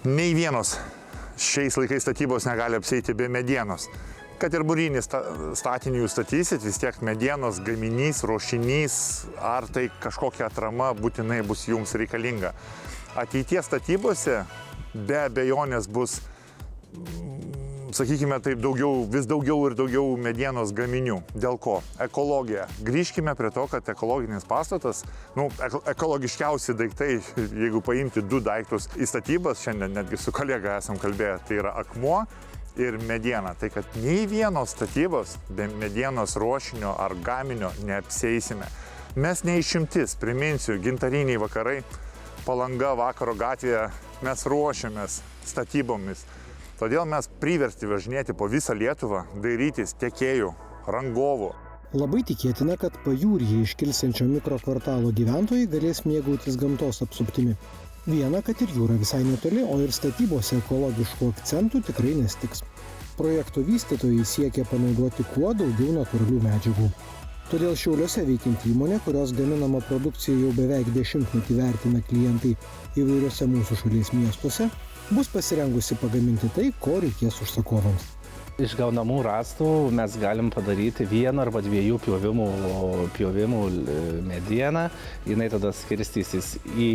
Nei vienos šiais laikais statybos negali apsieiti be medienos. Kad ir būrinį statinį jūs statysit, vis tiek medienos gaminys, ruošinys ar tai kažkokia atrama būtinai bus jums reikalinga. Ateities statybose be abejonės bus, sakykime taip, vis daugiau ir daugiau medienos gaminių. Dėl ko? Ekologija. Grįžkime prie to, kad ekologinis pastatas, ekologiškiausi daiktai, jeigu paimti 2 daiktus į statybas, šiandien netgi su kolega esam kalbėję, tai yra akmuo ir mediena. Tai kad nei vienos statybos be medienos ruošinio ar gaminio neapsieisime. Mes neišimtis, priminsiu, gintariniai vakarai, Palanga vakaro gatvėje, mes ruošiamės statybomis. Todėl mes priversti važinėti po visą Lietuvą, dairytis tiekėjų, rangovų. Labai tikėtina, kad pajūryje iškilsiančio mikrokvartalo gyventojai galės mėgautis gamtos apsuptimi. Viena, kad ir jūra visai netoli, o ir statybose ekologiškų akcentų tikrai nestiks. Projekto vystytojai siekia panaudoti kuo daugiau natūralių medžiagų. Todėl Šiauliuose veikianti įmonė, kurios gaminama produkcija jau beveik 10-metį vertina klientai įvairiuose mūsų šalies miestuose, bus pasirengusi pagaminti tai, ko reikės užsakovams. Iš gaunamų rąstų mes galim padaryti 1 arba 2 pjovimų medieną. Jinai tada skirstysis į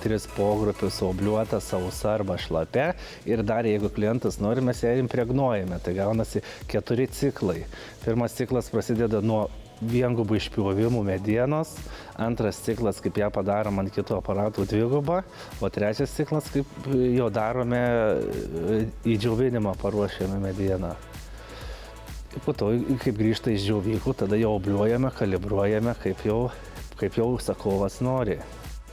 3 pogrupius: obliuota, sausa arba šlapia. Ir dar jeigu klientas nori, mes ją impregnuojame. Tai gaunasi 4 ciklai. Pirmas ciklas prasideda nuo viengubų išpjovimų medienos, antras ciklas, kaip ją padarom ant kitų aparatų 2, o trečias ciklas, kaip jo darome į džiovinimą, paruošiame medieną. Po to, kaip grįžta iš džiovyklų, tada jau obliuojame, kalibruojame, kaip jau užsakovas nori.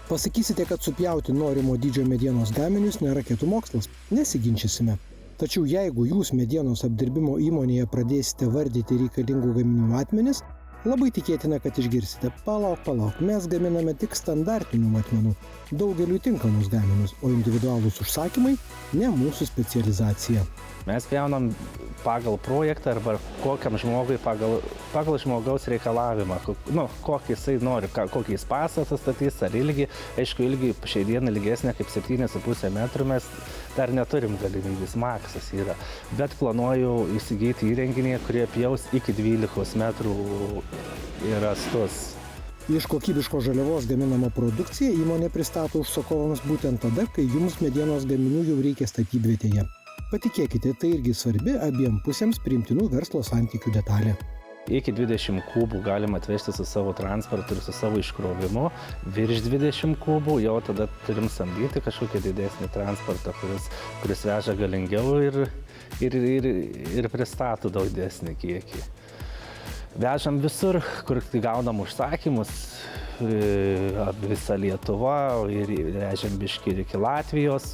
Pasakysite, kad supjauti norimo dydžio medienos gaminius nėra raketų mokslas, nesiginčysime. Tačiau jeigu jūs medienos apdirbimo įmonėje pradėsite vardyti reikalingų gaminių matmenis, labai tikėtina, kad išgirsite: palauk, mes gaminame tik standartinių matmenų, daugeliui tinkamus gaminius, o individualūs užsakymai ne mūsų specializacija. Mes pjaunam pagal projektą arba kokiam žmogui pagal žmogaus reikalavimą, kokį jisai nori, kokį jis pastatą statys, ar ilgį. Aišku, ilgį šiai dienai ilgesnė kaip 7,5 metrų mes dar neturim galimybės, maksas yra. Bet planuoju įsigyti įrenginį, kurie pjaus iki 12 metrų į rąstus. Iš kokybiškos žaliavos gaminama produkcija įmonė pristato užsakovams būtent tada, kai jums medienos gaminių jau reikia statybvietėje. Patikėkite, tai irgi svarbi abiem pusėms priimtinų verslo santykių detalė. Iki 20 kubų galima atvežti su savo transportu ir su savo iškrovimu. Virš 20 kubų jau tada turim samdyti kažkokį didesnį transportą, kuris veža galingiau ir pristato daug didesnį kiekį. Vežam visur, kur gaunam užsakymus, visą Lietuvą, ir vežam biškį ir iki Latvijos,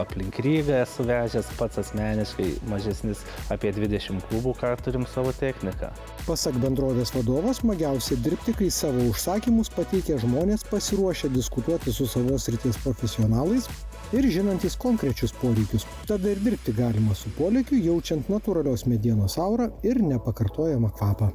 aplink Rygą esu vežęs pats asmeniškai, mažesnis apie 20 kubų, ką turim savo techniką. Pasak bendrovės vadovo, smagiausia dirbti, kai savo užsakymus pateikia žmonės pasiruošę diskutuoti su savo srities profesionalais ir žinantys konkrečius poreikius. Tada ir dirbti galima su polėkiu, jaučiant natūralios medienos aurą ir nepakartojamą kvapą.